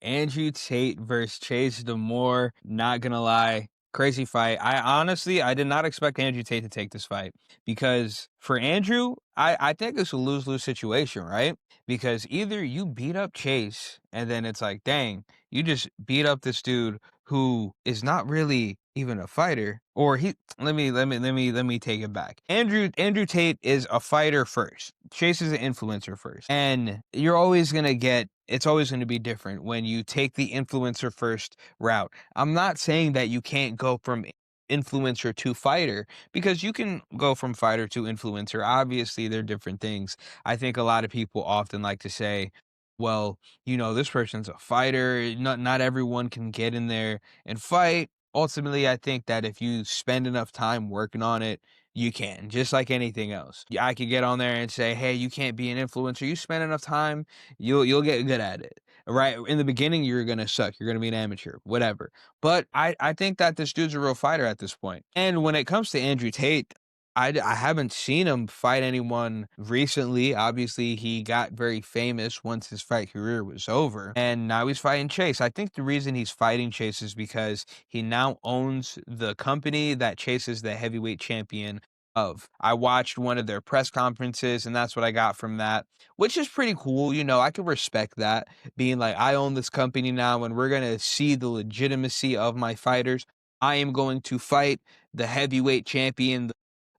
Andrew Tate versus Chase DeMoor. Not gonna lie, crazy fight. I did not expect Andrew Tate to take this fight because for Andrew, I think it's a lose-lose situation, right? Because either you beat up Chase and then it's like, dang, you just beat up this dude who is not really even a fighter, or he let me take it back. Andrew Tate is a fighter first. Chase is an influencer first. And you're always gonna get it's always gonna be different when you take the influencer first route. I'm not saying that you can't go from influencer to fighter, because you can go from fighter to influencer. Obviously, they're different things. I think a lot of people often like to say, well, this person's a fighter. Not everyone can get in there and fight. Ultimately, I think that if you spend enough time working on it, you can, just like anything else. I could get on there and say, hey, you can't be an influencer. You spend enough time, you'll get good at it. Right. In the beginning, you're gonna suck. You're gonna be an amateur, whatever. But I think that this dude's a real fighter at this point. And when it comes to Andrew Tate, I haven't seen him fight anyone recently. Obviously, he got very famous once his fight career was over, and now he's fighting Chase. I think the reason he's fighting Chase is because he now owns the company that Chase is the heavyweight champion of. I watched one of their press conferences, and that's what I got from that, which is pretty cool. I could respect that, being like, I own this company now, and we're gonna see the legitimacy of my fighters. I am going to fight the heavyweight champion,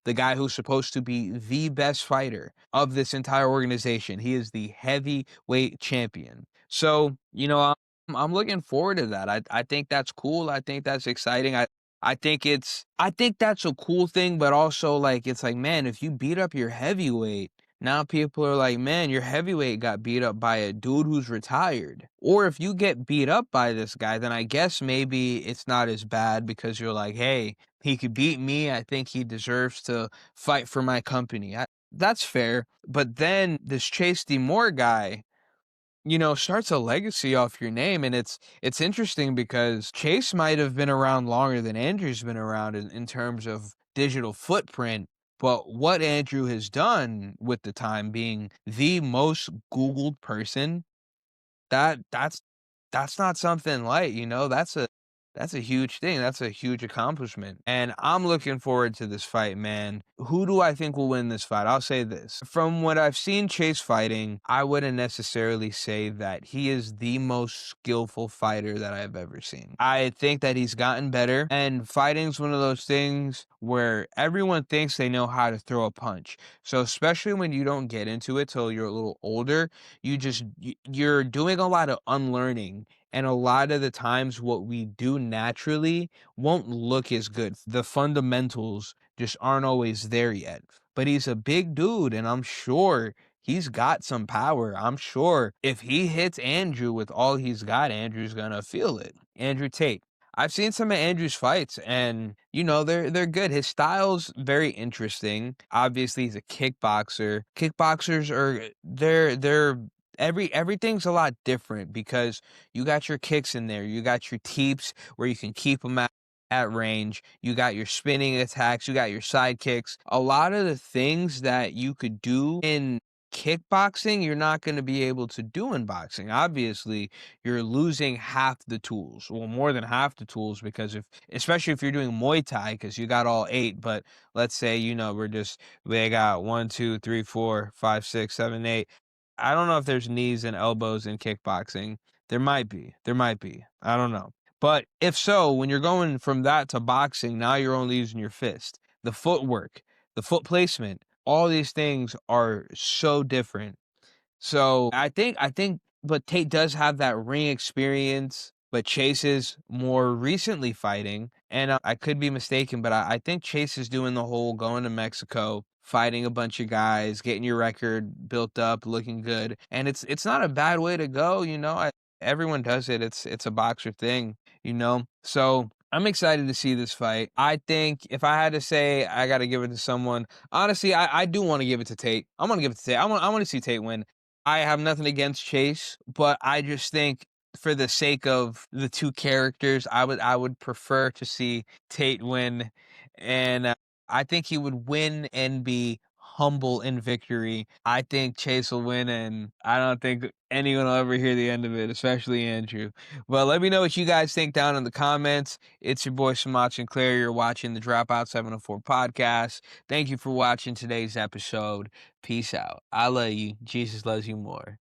the guy who's supposed to be the best fighter of this entire organization. He is the heavyweight champion. So, I'm looking forward to that. I think that's cool. I think that's exciting. I think that's a cool thing, but also like it's like, man, if you beat up your heavyweight, now people are like, man, your heavyweight got beat up by a dude who's retired. Or if you get beat up by this guy, then I guess maybe it's not as bad because you're like, hey, he could beat me. I think he deserves to fight for my company. That's fair. But then this Chase DeMoor guy, starts a legacy off your name. And it's interesting because Chase might have been around longer than Andrew's been around in terms of digital footprint. But what Andrew has done with the time being the most Googled person, that's not something light, that's a huge thing. That's a huge accomplishment. And I'm looking forward to this fight, man. Who do I think will win this fight? I'll say this. From what I've seen Chase fighting, I wouldn't necessarily say that he is the most skillful fighter that I've ever seen. I think that he's gotten better, and fighting's one of those things where everyone thinks they know how to throw a punch. So especially when you don't get into it till you're a little older, you're doing a lot of unlearning, and a lot of the times what we do naturally won't look as good. The fundamentals just aren't always there yet. But he's a big dude, and I'm sure he's got some power. I'm sure if he hits Andrew with all he's got, Andrew's gonna feel it. Andrew Tate. I've seen some of Andrew's fights, and they're good. His style's very interesting. Obviously, he's a kickboxer. Kickboxers are they're everything's a lot different because you got your kicks in there, you got your teeps where you can keep them at range, you got your spinning attacks, you got your side kicks. A lot of the things that you could do in kickboxing, you're not going to be able to do in boxing. Obviously, you're losing half the tools, well, more than half the tools, because especially if you're doing Muay Thai, because you got all eight. But let's say, they got 1, 2, 3, 4, 5, 6, 7, 8. I don't know if there's knees and elbows in kickboxing. There might be. There might be. I don't know. But if so, when you're going from that to boxing, now you're only using your fist. The footwork, the foot placement, all these things are so different. So I think but Tate does have that ring experience, but Chase is more recently fighting, and I could be mistaken, but I think Chase is doing the whole going to Mexico, fighting a bunch of guys, getting your record built up, looking good, and it's not a bad way to go. Everyone does it. It's a boxer thing, So I'm excited to see this fight. I think if I had to say I got to give it to someone, honestly, I do want to give it to Tate. I'm gonna give it to Tate. I want to see Tate win. I have nothing against Chase, but I just think for the sake of the two characters, I would prefer to see Tate win, and I think he would win and be humble in victory. I think Chase will win, and I don't think anyone will ever hear the end of it, especially Andrew. But let me know what you guys think down in the comments. It's your boy Samach Sinclair. You're watching the Dropout 704 podcast. Thank you for watching today's episode. Peace out. I love you. Jesus loves you more.